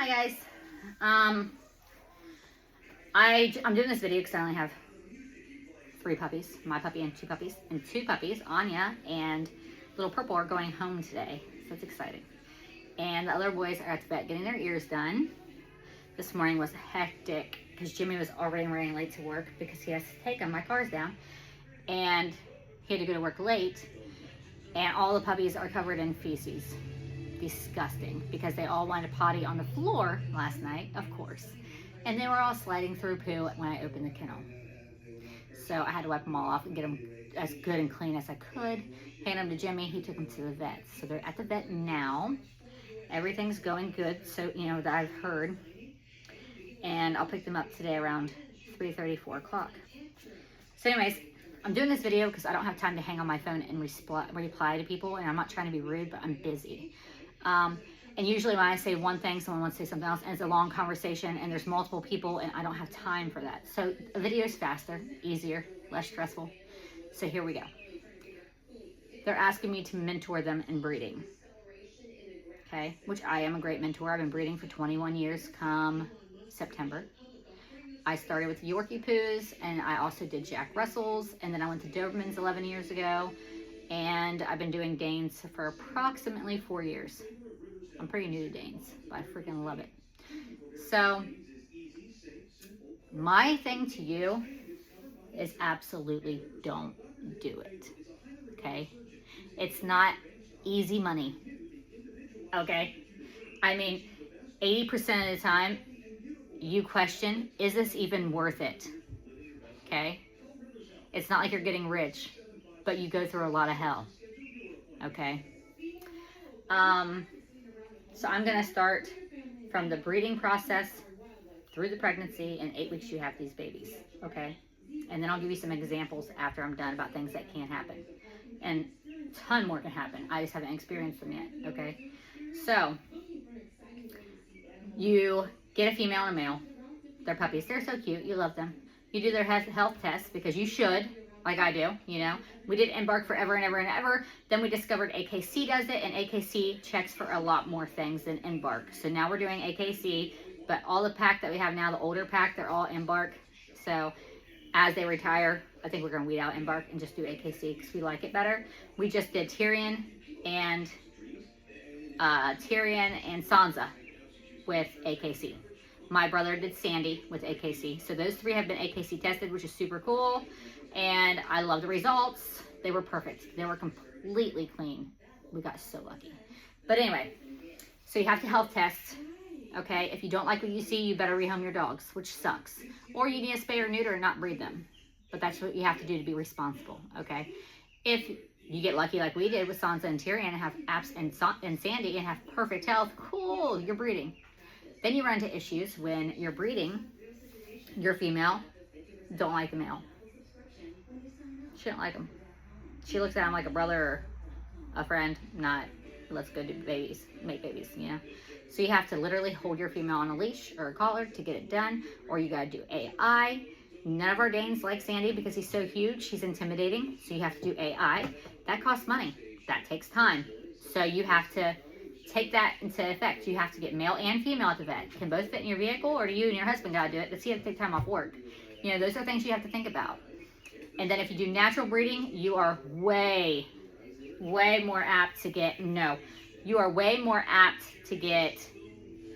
Hi guys. I'm doing this video because I only have 3 puppies, my puppy and 2 puppies, Anya and little Purple are going home today, so it's exciting. And the other boys are at the vet getting their ears done. This morning was hectic because Jimmy was already running late to work because he has to take them. My car's down, and he had to go to work late. And all the puppies are covered in feces. Disgusting, because they all wanted to potty on the floor last night, of course, and they were all sliding through poo when I opened the kennel. So I had to wipe them all off and get them as good and clean as I could. Hand them to Jimmy. He took them to the vet, so they're at the vet now. Everything's going good, so that I've heard, and I'll pick them up today around 3:30, 4 o'clock. So anyways, I'm doing this video because I don't have time to hang on my phone and reply to people, and I'm not trying to be rude, but I'm busy. And usually when I say one thing, someone wants to say something else, and it's a long conversation, and there's multiple people, and I don't have time for that. So a video is faster, easier, less stressful. So here we go. They're asking me to mentor them in breeding, okay? Which I am a great mentor. I've been breeding for 21 years come September. I started with Yorkie Poos, and I also did Jack Russells, and then I went to Dobermans 11 years ago, and I've been doing Danes for approximately 4 years. I'm pretty new to Danes, but I freaking love it. So my thing to you is absolutely don't do it, okay? It's not easy money, okay? I mean, 80% of the time, you question, is this even worth it, okay? It's not like you're getting rich, but you go through a lot of hell, okay? So I'm gonna start from the breeding process through the pregnancy. In 8 weeks you have these babies, okay? And then I'll give you some examples after I'm done about things that can happen. And a ton more can happen. I just haven't experienced them yet, okay? So you get a female and a male. They're puppies. They're so cute. You love them. You do their health tests because you should, like I do, We did Embark forever and ever and ever. Then we discovered AKC does it, and AKC checks for a lot more things than Embark. So now we're doing AKC, but all the pack that we have now, the older pack, they're all Embark. So as they retire, I think we're going to weed out Embark and just do AKC because we like it better. We just did Tyrion and Sansa with AKC. My brother did Sandy with AKC. So those 3 have been AKC tested, which is super cool. And I love the results. They were perfect. They were completely clean. We got so lucky. But anyway, so you have to health test. Okay, if you don't like what you see, you better rehome your dogs, which sucks. Or you need to spay or neuter and not breed them. But that's what you have to do to be responsible, okay? If you get lucky like we did with Sansa and Tyrion and have and Sandy and have perfect health, cool, you're breeding. Then you run into issues when you're breeding, your female don't like the male. She don't like him. She looks at him like a brother or a friend, not let's go do babies, make babies, So you have to literally hold your female on a leash or a collar to get it done, or you gotta do AI. None of our Danes like Sandy because he's so huge, he's intimidating, so you have to do AI. That costs money, that takes time. So you have to take that into effect. You have to get male and female at the vet. Can both fit in your vehicle, or do you and your husband gotta do it? Does he have to take time off work? Those are things you have to think about. And then if you do natural breeding, you are way more apt to get,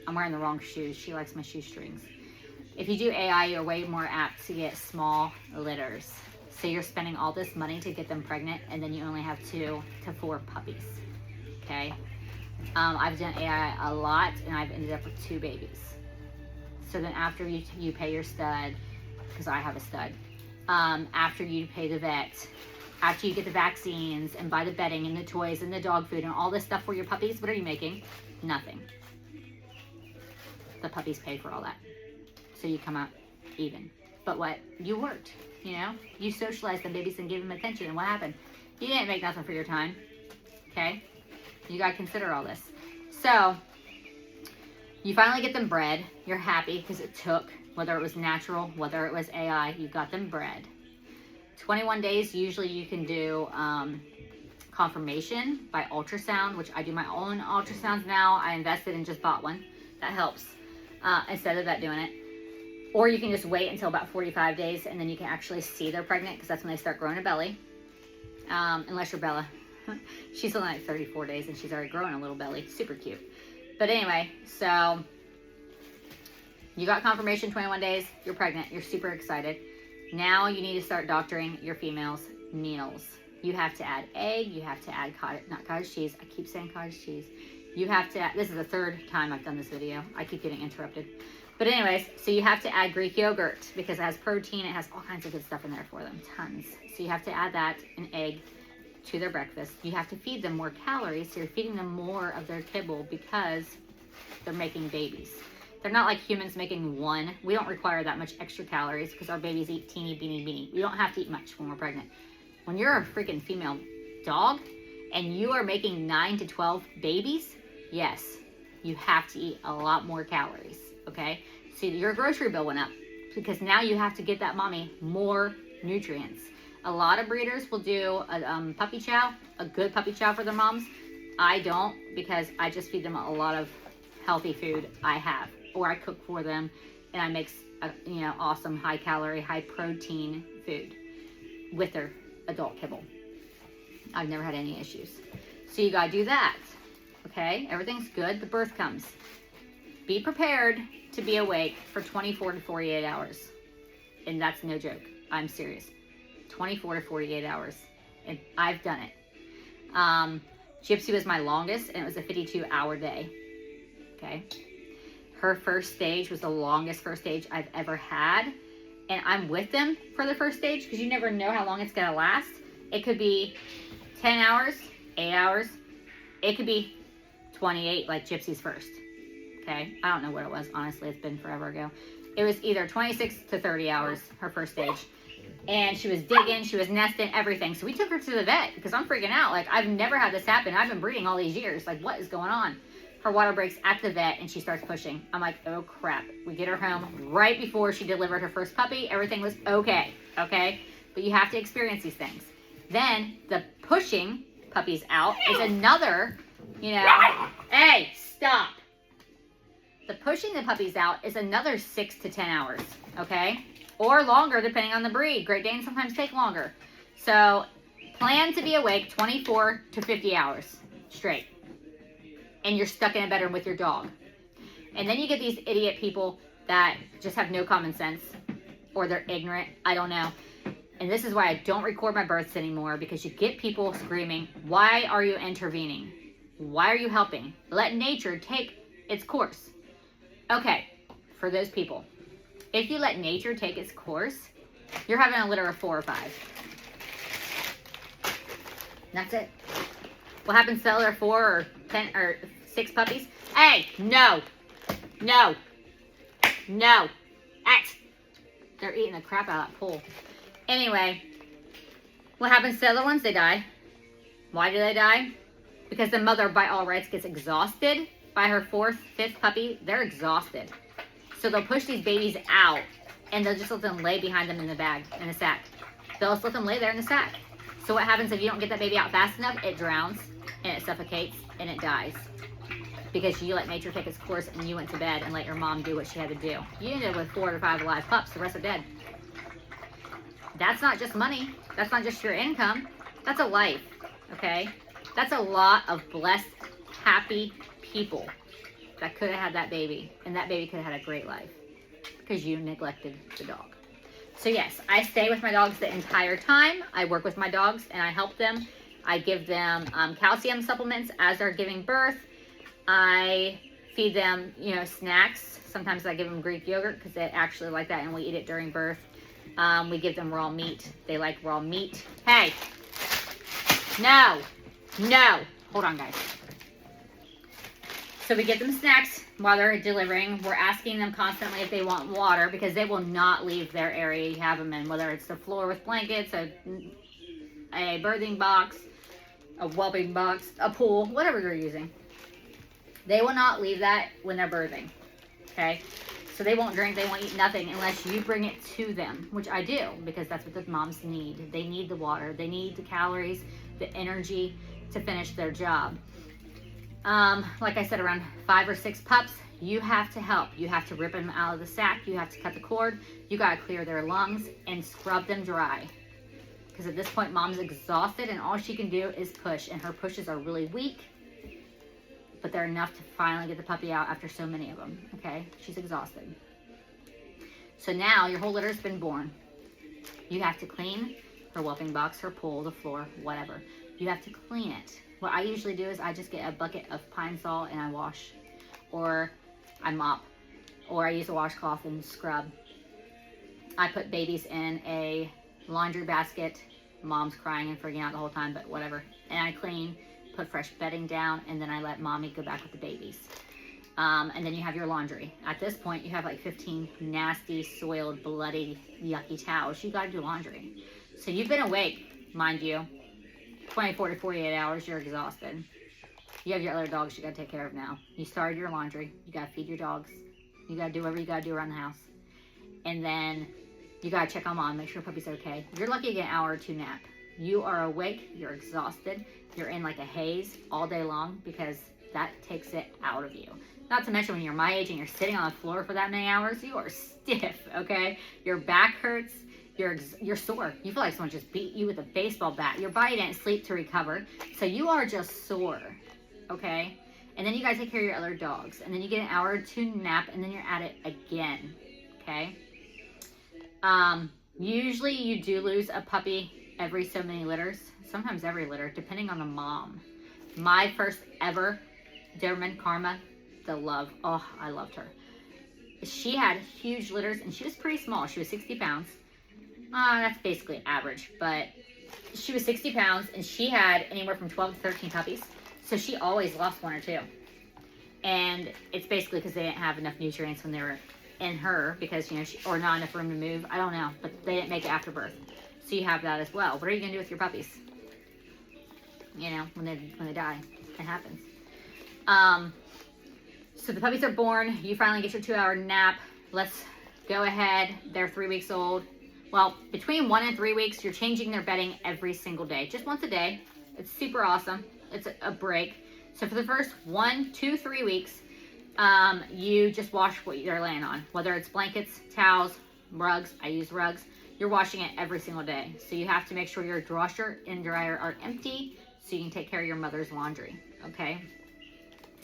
I'm wearing the wrong shoes. She likes my shoestrings. If you do AI, you're way more apt to get small litters. So you're spending all this money to get them pregnant, and then you only have 2 to 4 puppies, okay? I've done AI a lot, and I've ended up with 2 babies. So then after you pay your stud, because I have a stud, after you pay the vet, after you get the vaccines and buy the bedding and the toys and the dog food and all this stuff for your puppies, what are you making? Nothing. The puppies pay for all that. So you come out even. But what? You worked, You socialized the babies and gave them attention, and what happened? You didn't make nothing for your time, okay? You got to consider all this. So you finally get them bred. You're happy because it took, whether it was natural, whether it was AI, you got them bred. 21 days, usually you can do confirmation by ultrasound, which I do my own ultrasounds now. I invested and just bought one. That helps. instead of the vet doing it. Or you can just wait until about 45 days and then you can actually see they're pregnant, because that's when they start growing a belly. Unless you're Bella. She's only like 34 days and she's already growing a little belly. Super cute. But anyway, so you got confirmation 21 days, you're pregnant, you're super excited. Now you need to start doctoring your females' meals. You have to add egg, you have to add cottage cheese. I keep saying cottage cheese. You have to add, this is the third time I've done this video. I keep getting interrupted. But anyways, so you have to add Greek yogurt because it has protein, it has all kinds of good stuff in there for them, tons. So you have to add that, an egg, to their breakfast. You have to feed them more calories, so you're feeding them more of their kibble because they're making babies. They're not like humans making one. We don't require that much extra calories because our babies eat teeny, beeny, beeny. We don't have to eat much when we're pregnant. When you're a freaking female dog and you are making 9 to 12 babies, yes, you have to eat a lot more calories, okay? So your grocery bill went up because now you have to get that mommy more nutrients. A lot of breeders will do a puppy chow, a good puppy chow for their moms. I don't, because I just feed them a lot of healthy food I have, or I cook for them and I make awesome high calorie, high protein food with their adult kibble. I've never had any issues. So you gotta do that, okay? Everything's good, the birth comes. Be prepared to be awake for 24 to 48 hours. And that's no joke, I'm serious. 24 to 48 hours, and I've done it. Gypsy was my longest, and it was a 52-hour day, okay? Her first stage was the longest first stage I've ever had, and I'm with them for the first stage because you never know how long it's gonna last. It could be 10 hours, 8 hours. It could be 28, like Gypsy's first, okay? I don't know what it was, honestly. It's been forever ago. It was either 26 to 30 hours, her first stage. And she was digging, she was nesting, everything. So we took her to the vet because I'm freaking out. Like, I've never had this happen. I've been breeding all these years. Like, what is going on? Her water breaks at the vet and she starts pushing. I'm like, oh crap. We get her home right before she delivered her first puppy. Everything was okay, okay? But you have to experience these things. Then the pushing puppies out is another, hey, stop. The pushing the puppies out is another 6 to 10 hours, okay? Or longer, depending on the breed. Great Danes sometimes take longer. So plan to be awake 24 to 50 hours straight. And you're stuck in a bedroom with your dog. And then you get these idiot people that just have no common sense. Or they're ignorant. I don't know. And this is why I don't record my births anymore. Because you get people screaming, why are you intervening? Why are you helping? Let nature take its course. Okay, for those people. If you let nature take its course, you're having a litter of 4 or 5. That's it. What happens to the other 4 or 10 or 6 puppies? Hey, no. No. No. They're eating the crap out of that pool. Anyway, what happens to the other ones? They die. Why do they die? Because the mother, by all rights, gets exhausted by her 4th, 5th puppy. They're exhausted. So they'll push these babies out, and they'll just let them lay behind them in the bag, in the sack. They'll just let them lay there in the sack. So what happens if you don't get that baby out fast enough? It drowns, and it suffocates, and it dies. Because you let nature take its course, and you went to bed and let your mom do what she had to do. You ended up with 4 to 5 live pups. The rest are dead. That's not just money. That's not just your income. That's a life, okay? That's a lot of blessed, happy people that could have had that baby, and that baby could have had a great life because you neglected the dog. So yes, I stay with my dogs the entire time. I work with my dogs and I help them. I give them calcium supplements as they're giving birth. I feed them, snacks. Sometimes I give them Greek yogurt because they actually like that, and we eat it during birth. We give them raw meat. They like raw meat. Hey, no, hold on, guys. So we get them snacks while they're delivering. We're asking them constantly if they want water because they will not leave their area you have them in, whether it's the floor with blankets, a birthing box, a whelping box, a pool, whatever you're using. They will not leave that when they're birthing, okay? So they won't drink, they won't eat nothing unless you bring it to them, which I do because that's what the moms need. They need the water, they need the calories, the energy to finish their job. Like I said, around 5 or 6 pups, you have to help. You have to rip them out of the sack. You have to cut the cord. You got to clear their lungs and scrub them dry. Because at this point, mom's exhausted and all she can do is push. And her pushes are really weak, but they're enough to finally get the puppy out after so many of them. Okay, she's exhausted. So now your whole litter's been born. You have to clean her whelping box, her pool, the floor, whatever. You have to clean it. What I usually do is I just get a bucket of Pine Sol and I wash, or I mop, or I use a washcloth and scrub. I put babies in a laundry basket. Mom's crying and freaking out the whole time, but whatever. And I clean, put fresh bedding down, and then I let mommy go back with the babies. And then you have your laundry. At this point, you have like 15 nasty, soiled, bloody, yucky towels. You gotta do laundry. So you've been awake, mind you, 24 to 48 hours, you're exhausted. You have your other dogs you gotta take care of now. You started your laundry. You gotta feed your dogs. You gotta do whatever you gotta do around the house. And then you gotta check on mom, make sure puppy's okay. You're lucky to get an hour or 2 nap. You are awake, you're exhausted, you're in like a haze all day long because that takes it out of you. Not to mention when you're my age and you're sitting on the floor for that many hours, you are stiff, okay? Your back hurts, you're sore. You feel like someone just beat you with a baseball bat. Your body didn't sleep to recover, so you are just sore, okay? And then you gotta take care of your other dogs. And then you get an hour or 2 nap, and then you're at it again, okay? Usually you do lose a puppy every so many litters, sometimes every litter, depending on the mom. My first ever Doberman, Karma, the love, oh, I loved her. She had huge litters, and she was pretty small. She was 60 pounds. That's basically average, but she was 60 pounds, and she had anywhere from 12 to 13 puppies, so she always lost 1 or 2. And it's basically because they didn't have enough nutrients when they were in her, because, you know, or not enough room to move. I don't know, but they didn't make it after birth. So you have that as well. What are you going to do with your puppies? You know, when they die. It happens. So the puppies are born. You finally get your 2-hour nap. Let's go ahead. They're 3 weeks old. Well, between 1 and 3 weeks, you're changing their bedding every single day. Just once a day. It's super awesome. It's a break. So for the first 1, 2, 3 weeks, you just wash what they're laying on. Whether it's blankets, towels, rugs. I use rugs. You're washing it every single day. So you have to make sure your washer and dryer are empty so you can take care of your mother's laundry. Okay?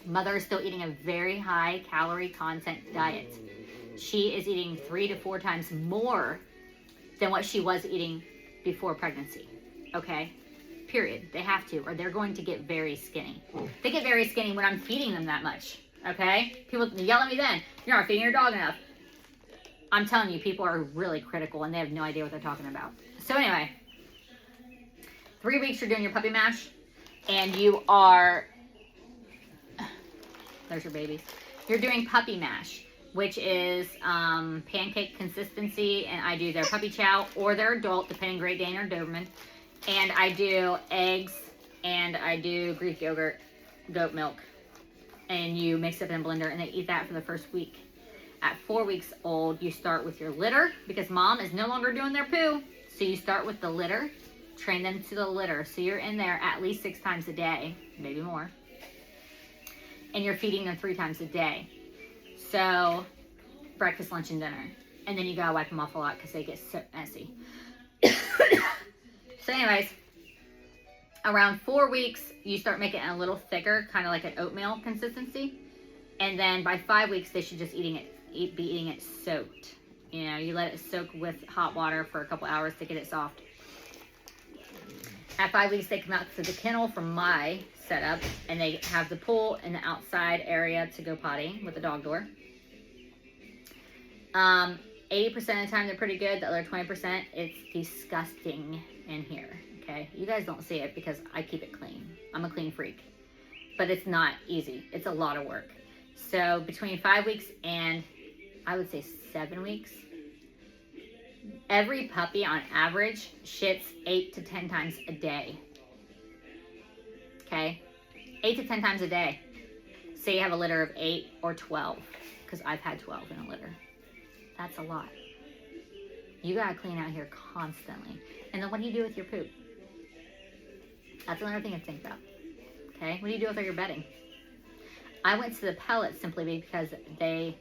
Mother is still eating a very high calorie content diet. She is eating 3 to 4 times more than what she was eating before pregnancy. Okay? Period. They have to, or they're going to get very skinny. They get very skinny when I'm feeding them that much. Okay? People yell at me then, you're not feeding your dog enough. I'm telling you, people are really critical and they have no idea what they're talking about. So anyway, 3 weeks you're doing your puppy mash, and you are, there's your babies. You're doing puppy mash, which is pancake consistency, and I do their puppy chow or their adult, depending Great Dane or Doberman. And I do eggs, and I do Greek yogurt, goat milk, and you mix it in a blender, and they eat that for the first week. At 4 weeks old, you start with your litter, because mom is no longer doing their poo. So you start with the litter, train them to the litter. So you're in there at least 6 times a day, maybe more. And you're feeding them 3 times a day. So breakfast, lunch, and dinner. And then you gotta wipe them off a lot because they get so messy. So anyways, around 4 weeks, you start making it a little thicker, kind of like an oatmeal consistency. And then by 5 weeks, they should just be eating it soaked. You know, you let it soak with hot water for a couple hours to get it soft. At 5 weeks, they come out to the kennel from my setup, and they have the pool and the outside area to go potty with the dog door. 80% of the time, they're pretty good. The other 20%, it's disgusting in here, okay? You guys don't see it because I keep it clean. I'm a clean freak. But it's not easy. It's a lot of work. So between 5 weeks and, I would say 7 weeks, every puppy on average shits 8 to 10 times a day. Okay? 8 to 10 times a day. Say you have a litter of 8 or 12, because I've had 12 in a litter. That's a lot. You gotta clean out here constantly. And then what do you do with your poop? That's another thing to think about. Okay? What do you do with all your bedding? I went to the pellets simply because they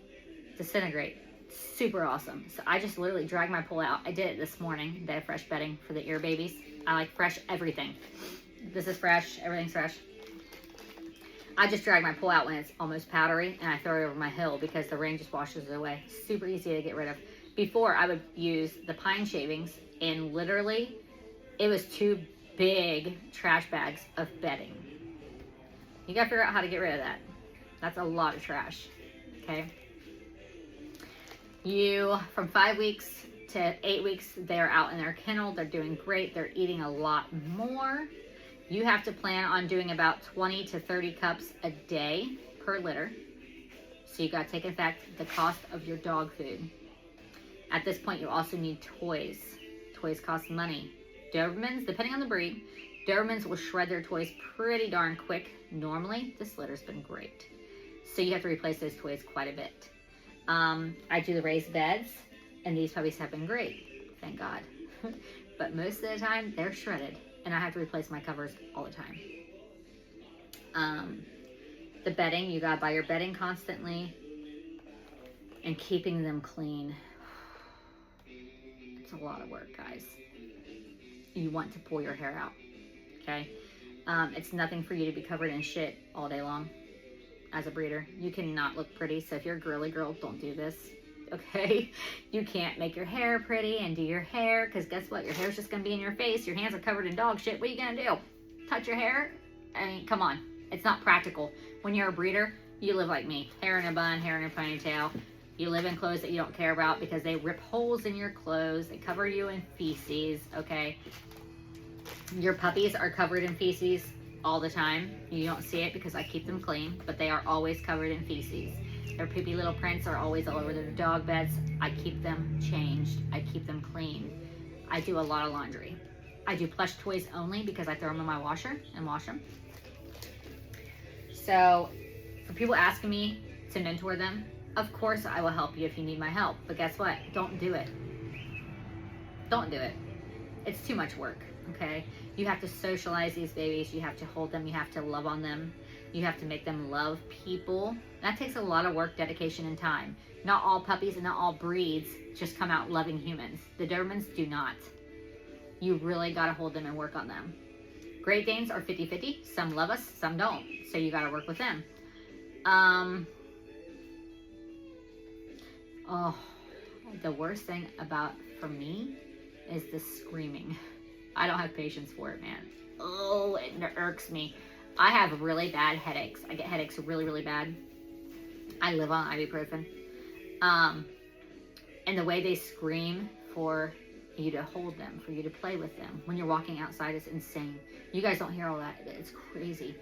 disintegrate. Super awesome. So I just literally dragged my pole out. I did it this morning. They have fresh bedding for the ear babies. I like fresh everything. This is fresh. Everything's fresh. I just drag my pole out when it's almost powdery, and I throw it over my hill because the rain just washes it away. Super easy to get rid of. Before, I would use the pine shavings, and literally, it was 2 big trash bags of bedding. You gotta figure out how to get rid of that. That's a lot of trash, okay? From 5 weeks to 8 weeks, they're out in their kennel. They're doing great. They're eating a lot more. You have to plan on doing about 20 to 30 cups a day per litter. So you got to take into effect the cost of your dog food. At this point, you also need toys. Toys cost money. Dobermans, depending on the breed, Dobermans will shred their toys pretty darn quick. Normally, this litter's been great. So you have to replace those toys quite a bit. I do the raised beds, and these puppies have been great. Thank God. But most of the time, they're shredded. And I have to replace my covers all the time. The bedding, you gotta buy your bedding constantly. And keeping them clean. It's a lot of work, guys. You want to pull your hair out, okay? It's nothing for you to be covered in shit all day long as a breeder. You cannot look pretty, so if you're a girly girl, don't do this. Okay, you can't make your hair pretty and do your hair, because guess what? Your hair's just gonna be in your face. Your hands are covered in dog shit. What are you gonna do? Touch your hair? I mean, come on. It's not practical. When you're a breeder, you live like me. Hair in a bun, hair in a ponytail. You live in clothes that you don't care about because they rip holes in your clothes. They cover you in feces, okay? Your puppies are covered in feces all the time. You don't see it because I keep them clean, but they are always covered in feces. Their poopy little prints are always all over their dog beds. I keep them changed. I keep them clean. I do a lot of laundry. I do plush toys only because I throw them in my washer and wash them. So for people asking me to mentor them, of course I will help you if you need my help. But guess what? Don't do it. Don't do it. It's too much work, okay? You have to socialize these babies. You have to hold them. You have to love on them. You have to make them love people. That takes a lot of work, dedication, and time. Not all puppies and not all breeds just come out loving humans. The Dobermans do not. You really got to hold them and work on them. Great Danes are 50-50. Some love us, some don't. So you got to work with them. The worst thing for me is the screaming. I don't have patience for it, man. Oh, it irks me. I have really bad headaches. I get headaches really, really bad. I live on ibuprofen. And the way they scream for you to hold them, for you to play with them when you're walking outside is insane. You guys don't hear all that. It's crazy.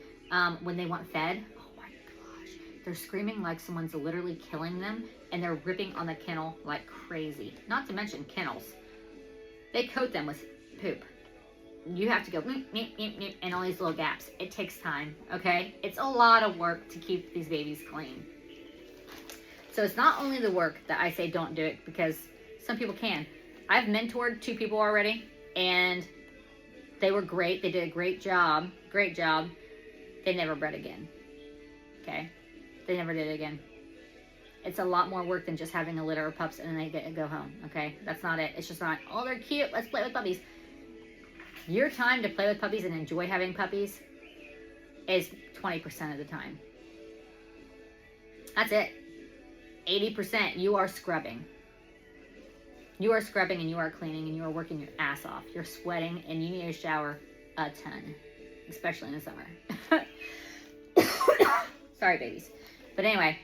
When they want fed, oh my gosh, they're screaming like someone's literally killing them, and they're ripping on the kennel like crazy. Not to mention kennels. They coat them with poop. You have to go meep, meep, meep, meep, and all these little gaps. It takes time, okay? It's a lot of work to keep these babies clean. So it's not only the work that I say don't do it, because some people can. I've mentored 2 people already, and they were great. They did a great job. Great job. They never bred again, okay? They never did it again. It's a lot more work than just having a litter of pups and then they get to go home, okay? That's not it. It's just not, oh, they're cute. Let's play with puppies. Your time to play with puppies and enjoy having puppies is 20% of the time. That's it. 80% you are scrubbing. You are scrubbing and you are cleaning and you are working your ass off. You're sweating and you need to shower a ton, especially in the summer. Sorry, babies. But anyway,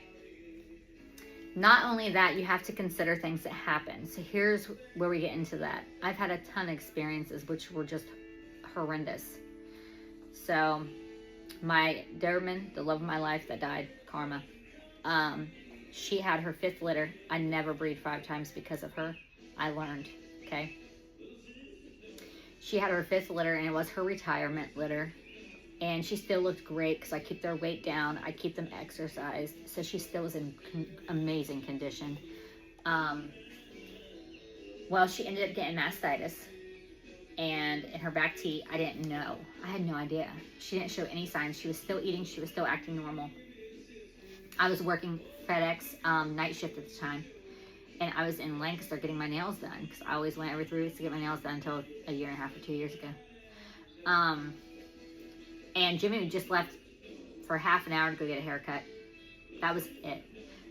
not only that, you have to consider things that happen. So here's where we get into that. I've had a ton of experiences which were just horrendous. So my Doberman, the love of my life that died, Karma, she had her 5th litter. I never breed 5 times because of her. I learned, okay? She had her 5th litter, and it was her retirement litter. And she still looked great because I keep their weight down. I keep them exercised. So she still was in amazing condition. Well, she ended up getting mastitis. And in her back teeth, I didn't know. I had no idea. She didn't show any signs. She was still eating. She was still acting normal. I was working FedEx night shift at the time, and I was in Lancaster getting my nails done because I always went every 3 weeks to get my nails done until a year and a half or 2 years ago. And Jimmy just left for half an hour to go get a haircut. That was it.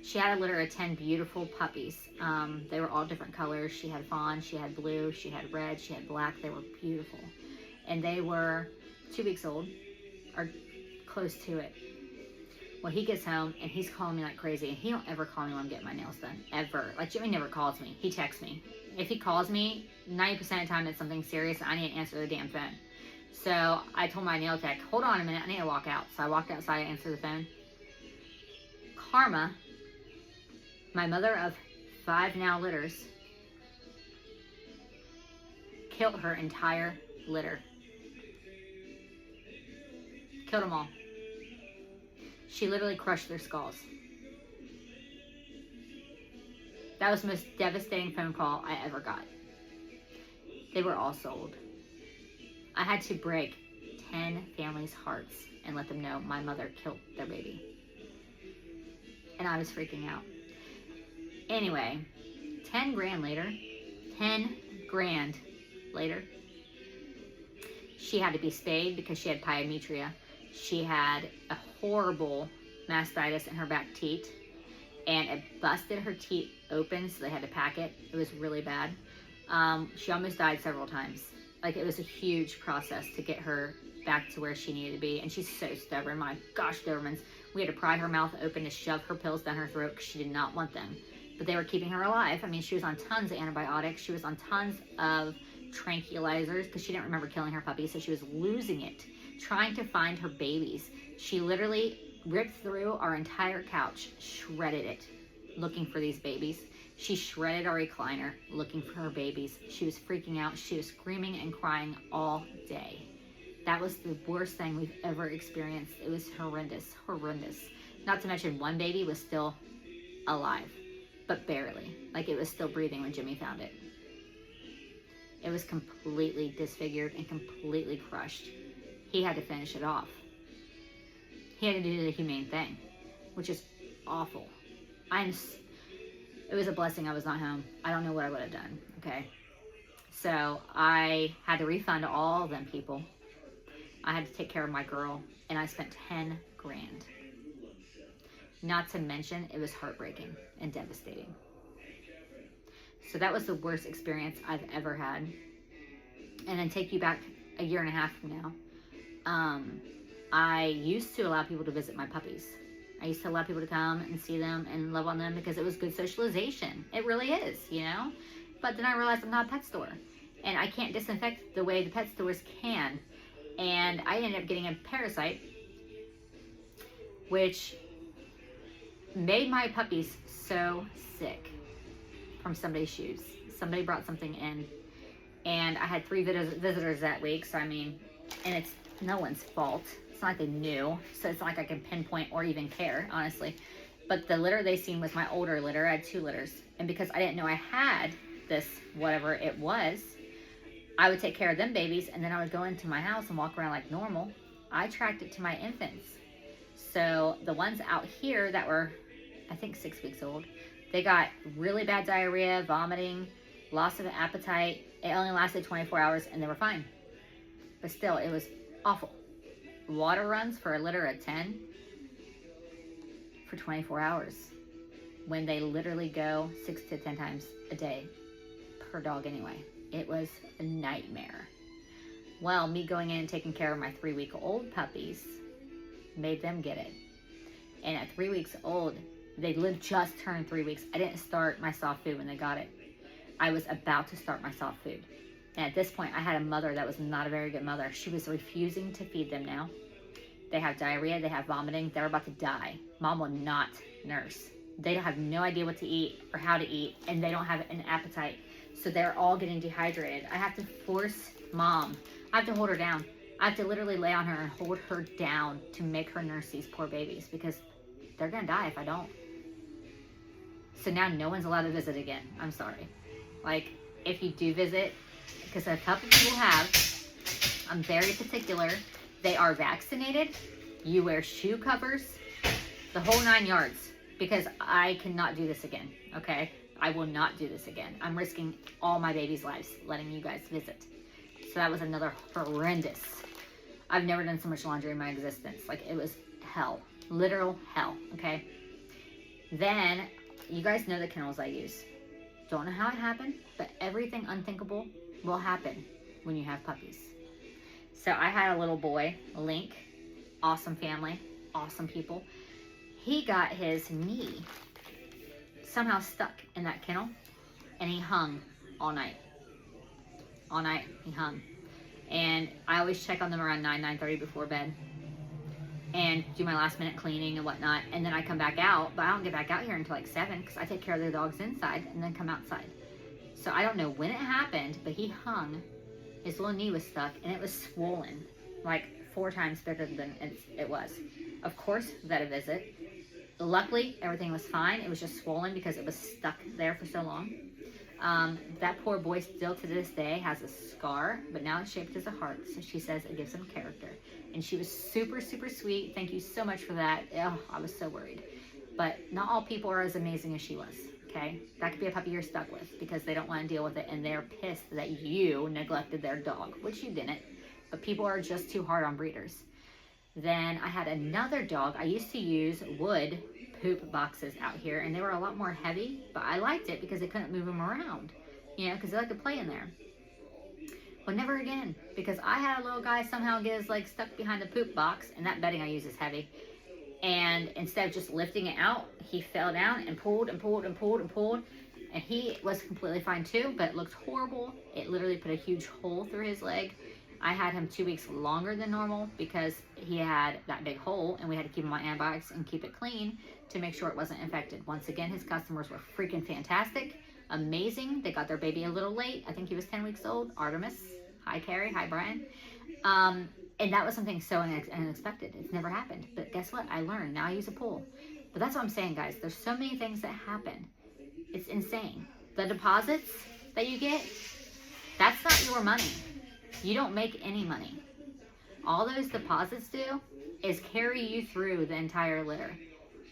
She had a litter of 10 beautiful puppies. They were all different colors. She had fawn, she had blue, she had red, she had black. They were beautiful. And they were 2 weeks old, or close to it. Well, he gets home and he's calling me like crazy. And he don't ever call me when I'm getting my nails done, ever. Like, Jimmy never calls me. He texts me. If he calls me, 90% of the time it's something serious. I need to answer the damn phone. So I told my nail tech, hold on a minute, I need to walk out. So I walked outside to answer the phone. Karma, my mother of 5 now litters, killed her entire litter. Killed them all. She literally crushed their skulls. That was the most devastating phone call I ever got. They were all sold. I had to break 10 families' hearts and let them know my mother killed their baby. And I was freaking out. Anyway, 10 grand later, she had to be spayed because she had pyometria. She had a horrible mastitis in her back teeth, and it busted her teeth open, so they had to pack it. It was really bad. She almost died several times. Like, it was a huge process to get her back to where she needed to be, and she's so stubborn. My gosh, Dobermans. We had to pry her mouth open to shove her pills down her throat because she did not want them. But they were keeping her alive. I mean, she was on tons of antibiotics. She was on tons of tranquilizers because she didn't remember killing her puppy, so she was losing it, trying to find her babies. She literally ripped through our entire couch, shredded it, looking for these babies. She shredded our recliner, looking for her babies. She was freaking out. She was screaming and crying all day. That was the worst thing we've ever experienced. It was horrendous, horrendous. Not to mention one baby was still alive, but barely. Like, it was still breathing when Jimmy found it. It was completely disfigured and completely crushed. He had to finish it off. He had to do the humane thing, which is awful. It was a blessing I was not home. I don't know what I would have done, okay? So I had to refund all of them people. I had to take care of my girl, and I spent 10 grand. Not to mention, it was heartbreaking and devastating. So that was the worst experience I've ever had. And then take you back a year and a half from now. I used to allow people to visit my puppies. I used to allow people to come and see them and love on them because it was good socialization. It really is, you know? But then I realized I'm not a pet store. And I can't disinfect the way the pet stores can. And I ended up getting a parasite, which made my puppies so sick from somebody's shoes. Somebody brought something in. And I had 3 visitors that week. So, I mean, and it's no one's fault. It's not like they knew, so it's not like I can pinpoint or even care, honestly. But the litter they seen was my older litter. I had 2 litters. And because I didn't know I had this, whatever it was, I would take care of them babies, and then I would go into my house and walk around like normal. I tracked it to my infants. So the ones out here that were, I think, 6 weeks old, they got really bad diarrhea, vomiting, loss of appetite. It only lasted 24 hours, and they were fine. But still, it was awful. Water runs for a litter of 10 for 24 hours when they literally go 6 to 10 times a day per dog anyway. It was a nightmare. Well, me going in and taking care of my 3-week-old puppies made them get it. And at 3 weeks old, they just turned 3 weeks. I didn't start my soft food when they got it. I was about to start my soft food. And at this point, I had a mother that was not a very good mother. She was refusing to feed them now. They have diarrhea, they have vomiting, they're about to die. Mom will not nurse. They have no idea what to eat or how to eat, and they don't have an appetite. So they're all getting dehydrated. I have to force mom. I have to hold her down. I have to literally lay on her and hold her down to make her nurse these poor babies because they're gonna die if I don't. So now no one's allowed to visit again. I'm sorry. Like, if you do visit, because a couple people have, I'm very particular. They are vaccinated. You wear shoe covers. the whole 9 yards, because I cannot do this again, okay? I will not do this again. I'm risking all my babies' lives letting you guys visit. So that was another horrendous. I've never done so much laundry in my existence. Like, it was hell. Literal hell, okay? Then, you guys know the kennels I use. Don't know how it happened, but everything unthinkable will happen when you have puppies. So I had a little boy, Link, awesome family, awesome people. He got his knee somehow stuck in that kennel, and he hung all night. All night, he hung. And I always check on them around 9:30 before bed and do my last minute cleaning and whatnot. And then I come back out, but I don't get back out here until like 7 because I take care of the dogs inside and then come outside. So I don't know when it happened, but he hung. His little knee was stuck and it was swollen, like 4 times bigger than it was. Of course, vet a visit. Luckily, everything was fine. It was just swollen because it was stuck there for so long. That poor boy still to this day has a scar, but now it's shaped as a heart. So she says it gives him character. And she was super, super sweet. Thank you so much for that. Oh, I was so worried. But not all people are as amazing as she was, okay? That could be a puppy you're stuck with because they don't want to deal with it and they're pissed that you neglected their dog, which you didn't. But people are just too hard on breeders. Then I had another dog. I used to use wood poop boxes out here, and they were a lot more heavy, but I liked it because they couldn't move them around, you know, because they like to play in there. But never again, because I had a little guy somehow get his leg stuck behind the poop box, and that bedding I use is heavy. And instead of just lifting it out, he fell down and pulled and pulled and pulled and pulled. And he was completely fine too, but it looked horrible. It literally put a huge hole through his leg. I had him 2 weeks longer than normal because he had that big hole, and we had to keep him on antibiotics and keep it clean to make sure it wasn't infected. Once again, his customers were freaking fantastic, amazing. They got their baby a little late. I think he was 10 weeks old. Artemis. Hi, Carrie. Hi, Brian. And that was something so unexpected. It's never happened. But guess what? I learned. Now I use a pool. But that's what I'm saying, guys. There's so many things that happen. It's insane. The deposits that you get, that's not your money. You don't make any money. All those deposits do is carry you through the entire litter.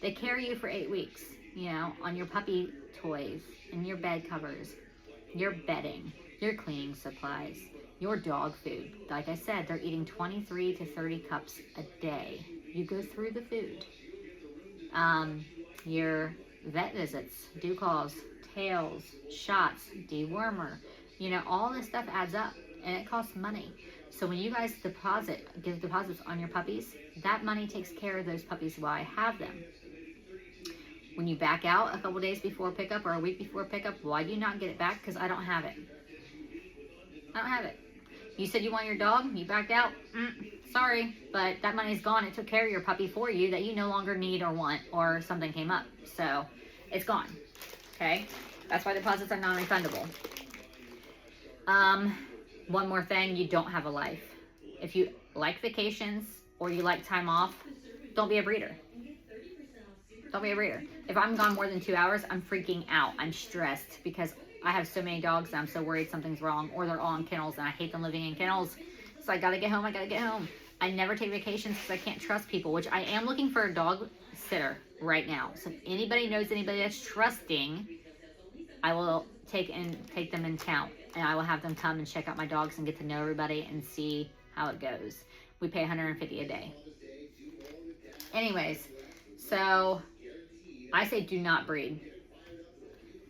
They carry you for 8 weeks, you know, on your puppy toys and your bed covers, your bedding, your cleaning supplies, your dog food. Like I said, they're eating 23 to 30 cups a day. You go through the food. Your vet visits, dew calls, tails, shots, dewormer, you know, all this stuff adds up. And it costs money. So when you guys give deposits on your puppies, that money takes care of those puppies while I have them. When you back out a couple days before pickup or a week before pickup, why do you not get it back? Because I don't have it. I don't have it. You said you want your dog, you backed out. Sorry, but that money's gone. It took care of your puppy for you that you no longer need or want, or something came up. So it's gone. Okay? That's why deposits are non-refundable. One more thing, you don't have a life. If you like vacations or you like time off, don't be a breeder. Don't be a breeder. If I'm gone more than 2 hours, I'm freaking out. I'm stressed because I have so many dogs and I'm so worried something's wrong, or they're all in kennels and I hate them living in kennels. So I gotta get home, I never take vacations because I can't trust people, which I am looking for a dog sitter right now. So if anybody knows anybody that's trusting, I will take them in town, and I will have them come and check out my dogs and get to know everybody and see how it goes. We pay $150 a day. Anyways, so I say do not breed.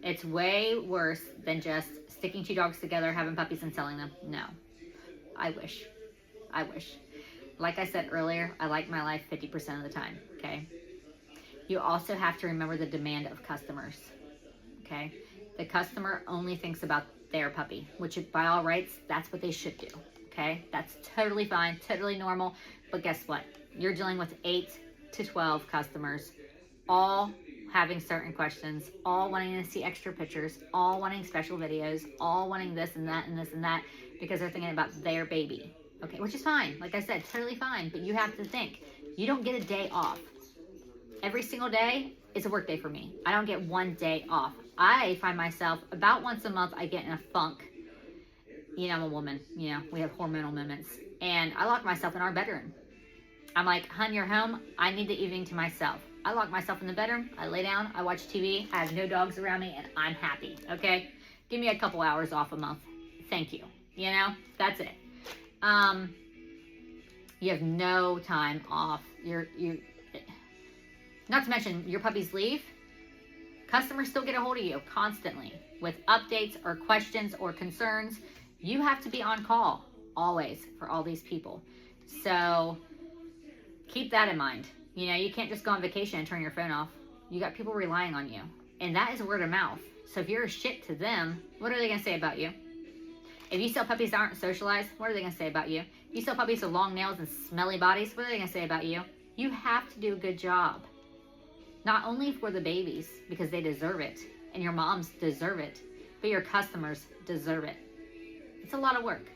It's way worse than just sticking 2 dogs together, having puppies and selling them. No. I wish. Like I said earlier, I like my life 50% of the time, okay? You also have to remember the demand of customers, okay? The customer only thinks about their puppy, which by all rights, that's what they should do, okay? That's totally fine, totally normal. But guess what? You're dealing with 8 to 12 customers, all having certain questions, all wanting to see extra pictures, all wanting special videos, all wanting this and that and this and that because they're thinking about their baby, okay? Which is fine. Like I said, totally fine. But you have to think, you don't get a day off. Every single day is a work day for me. I don't get one day off. I find myself about once a month, I get in a funk. You know, I'm a woman, you know, we have hormonal moments. And I lock myself in our bedroom. I'm like, hun, you're home. I need the evening to myself. I lock myself in the bedroom, I lay down, I watch TV, I have no dogs around me, and I'm happy, okay? Give me a couple hours off a month. Thank you. You know, that's it. You have no time off. Not to mention, your puppies leave, customers still get a hold of you constantly with updates or questions or concerns. You have to be on call always for all these people. So keep that in mind. You know, you can't just go on vacation and turn your phone off. You got people relying on you. And that is word of mouth. So if you're a shit to them, what are they going to say about you? If you sell puppies that aren't socialized, what are they going to say about you? If you sell puppies with long nails and smelly bodies, what are they going to say about you? You have to do a good job. Not only for the babies, because they deserve it, and your moms deserve it, but your customers deserve it. It's a lot of work.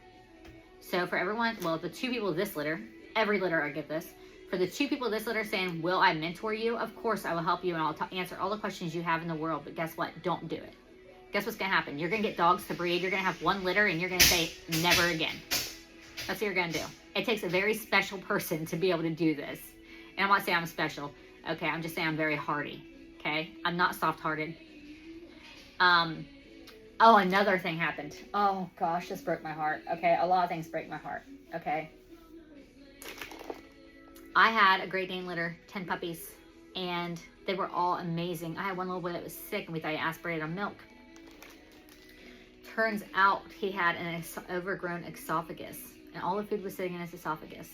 So for everyone, well, the 2 people this litter, every litter I get this, for the 2 people this litter saying, will I mentor you? Of course I will help you and I'll answer all the questions you have in the world, but guess what? Don't do it. Guess what's going to happen? You're going to get dogs to breed, you're going to have 1 litter, and you're going to say, never again. That's what you're going to do. It takes a very special person to be able to do this. And I'm not saying I'm special. Okay, I'm just saying I'm very hardy. Okay, I'm not soft-hearted. Oh, another thing happened. Oh gosh, this broke my heart. Okay, a lot of things break my heart. Okay, I had a Great Dane litter, 10 puppies, and they were all amazing. I had one little boy that was sick, and we thought he aspirated on milk. Turns out he had an overgrown esophagus, and all the food was sitting in his esophagus.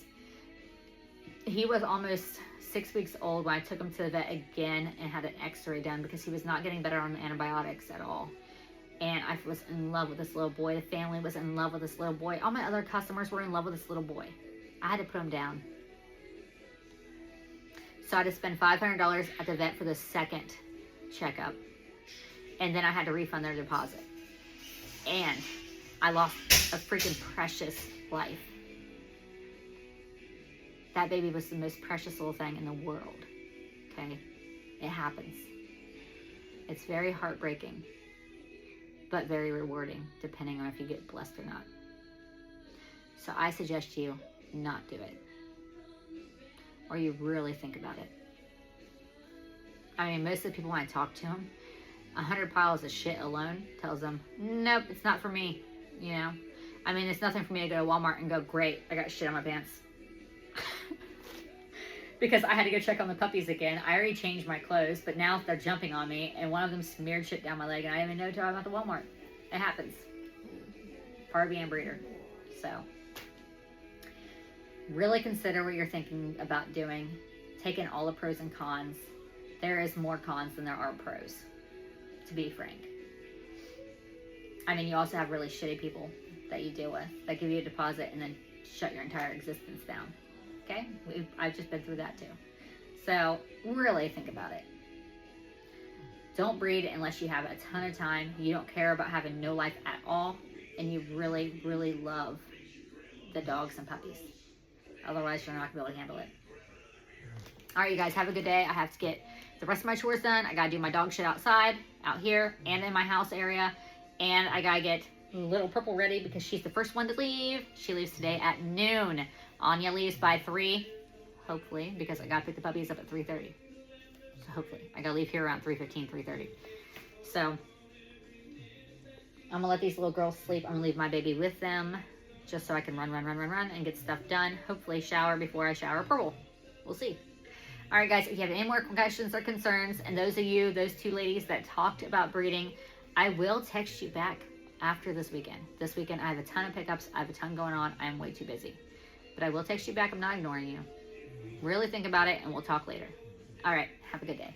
He was almost 6 weeks old when I took him to the vet again and had an x-ray done because he was not getting better on the antibiotics at all. And I was in love with this little boy. The family was in love with this little boy. All my other customers were in love with this little boy. I had to put him down. So I had to spend $500 at the vet for the second checkup. And then I had to refund their deposit. And I lost a freaking precious life. That baby was the most precious little thing in the world. Okay? It happens. It's very heartbreaking, but very rewarding, depending on if you get blessed or not. So I suggest you not do it. Or you really think about it. I mean, most of the people when I talk to them, 100 piles of shit alone tells them, nope, it's not for me. You know? I mean, it's nothing for me to go to Walmart and go, great, I got shit on my pants. Because I had to go check on the puppies again. I already changed my clothes, but now they're jumping on me, and one of them smeared shit down my leg, and I didn't even know until I went to Walmart. It happens. Part of being a breeder. So, really consider what you're thinking about doing. Take in all the pros and cons. There is more cons than there are pros, to be frank. I mean, you also have really shitty people that you deal with that give you a deposit and then shut your entire existence down. Okay? I've just been through that too. So really think about it. Don't breed unless you have a ton of time, you don't care about having no life at all, and you really, really love the dogs and puppies. Otherwise, you're not going to be able to handle it. All right, you guys, have a good day. I have to get the rest of my chores done. I got to do my dog shit outside, out here, and in my house area. And I got to get little Purple ready because she's the first one to leave. She leaves today at noon. Anya leaves by 3, hopefully, because I got to pick the puppies up at 3:30. So hopefully. I got to leave here around 3:15, 3:30. So I'm going to let these little girls sleep. I'm going to leave my baby with them just so I can run and get stuff done. Hopefully shower before I shower Purple. We'll see. All right, guys, if you have any more questions or concerns, and those of you, those 2 ladies that talked about breeding, I will text you back after this weekend. This weekend, I have a ton of pickups. I have a ton going on. I am way too busy. But I will text you back. I'm not ignoring you. Really think about it, and we'll talk later. All right. Have a good day.